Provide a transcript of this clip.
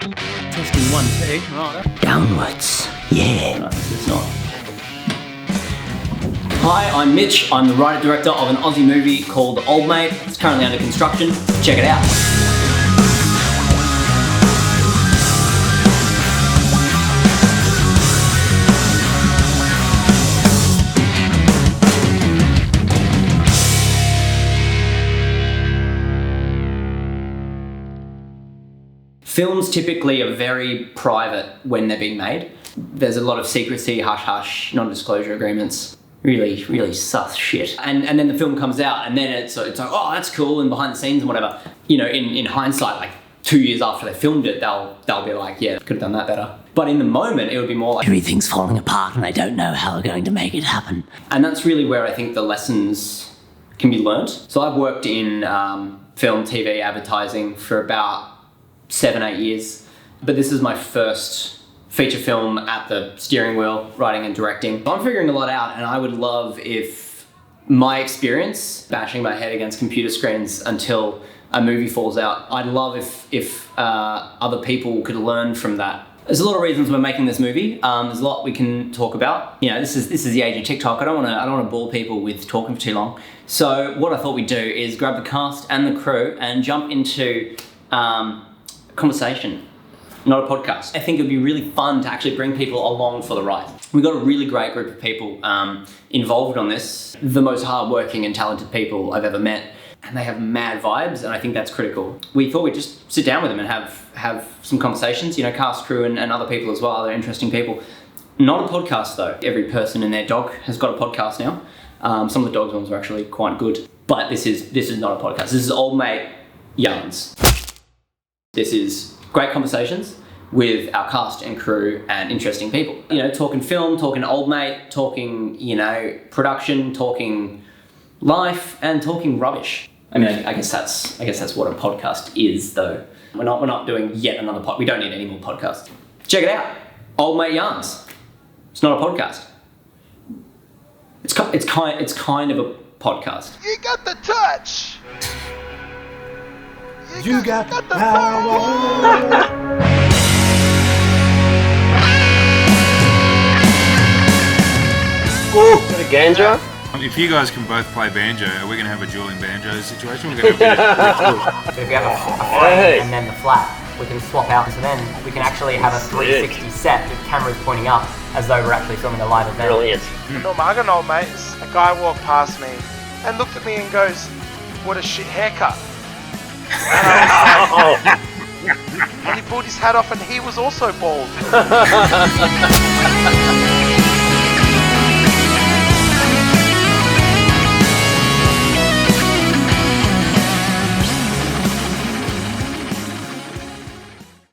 Testing 1, 2. Right. Downwards. Yeah. No, it's not. Hi, I'm Mitch. I'm the writer-director of an Aussie movie called Old Mate. It's currently under construction. Check it out. Films typically are very private when they're being made. There's a lot of secrecy, hush-hush, non-disclosure agreements. Really sus shit. And then the film comes out and then it's like, oh, that's cool, and behind the scenes and whatever. You know, in hindsight, like 2 years after they filmed it, they'll be like, yeah, could have done that better. But in the moment, it would be more like, everything's falling apart and I don't know how we're going to make it happen. And that's really where I think the lessons can be learnt. So I've worked in film, TV, advertising for about 7-8 years. But this is my first feature film at the steering wheel, writing and directing. I'm figuring a lot out, and I would love if my experience bashing my head against computer screens until a movie falls out, I'd love if other people could learn from that. There's a lot of reasons we're making this movie. There's a lot we can talk about. You know, this is the age of TikTok. I don't want to bore people with talking for too long. So what I thought we'd do is grab the cast and the crew and jump into conversation, not a podcast. I think it would be really fun to actually bring people along for the ride. We've got a really great group of people involved on this, the most hardworking and talented people I've ever met, and they have mad vibes, and I think that's critical. We thought we'd just sit down with them and have some conversations, you know, cast, crew, and other people as well, other interesting people. Not a podcast though. Every person and their dog has got a podcast now. Some of the dogs' ones are actually quite good, but this is not a podcast. This is Old Mate Yarns. This is great conversations with our cast and crew and interesting people. You know, talking film, talking Old Mate, talking, you know, production, talking life, and talking rubbish. I mean, I guess that's what a podcast is, though. We're not doing yet another pod. We don't need any more podcasts. Check it out, Old Mate Yarns. It's not a podcast. It's kind of a podcast. You got the touch. You got the power. Ooh, a ganja? If you guys can both play banjo, are we going to have a dueling banjo situation? We're going to have So if we have a frame and then the flat, we can swap out, so then we can actually have a 360 set with cameras pointing up as though we're actually filming a live event. Brilliant. No, I got an old mate. A guy walked past me and looked at me and goes, "What a shit haircut." And he pulled his hat off and he was also bald.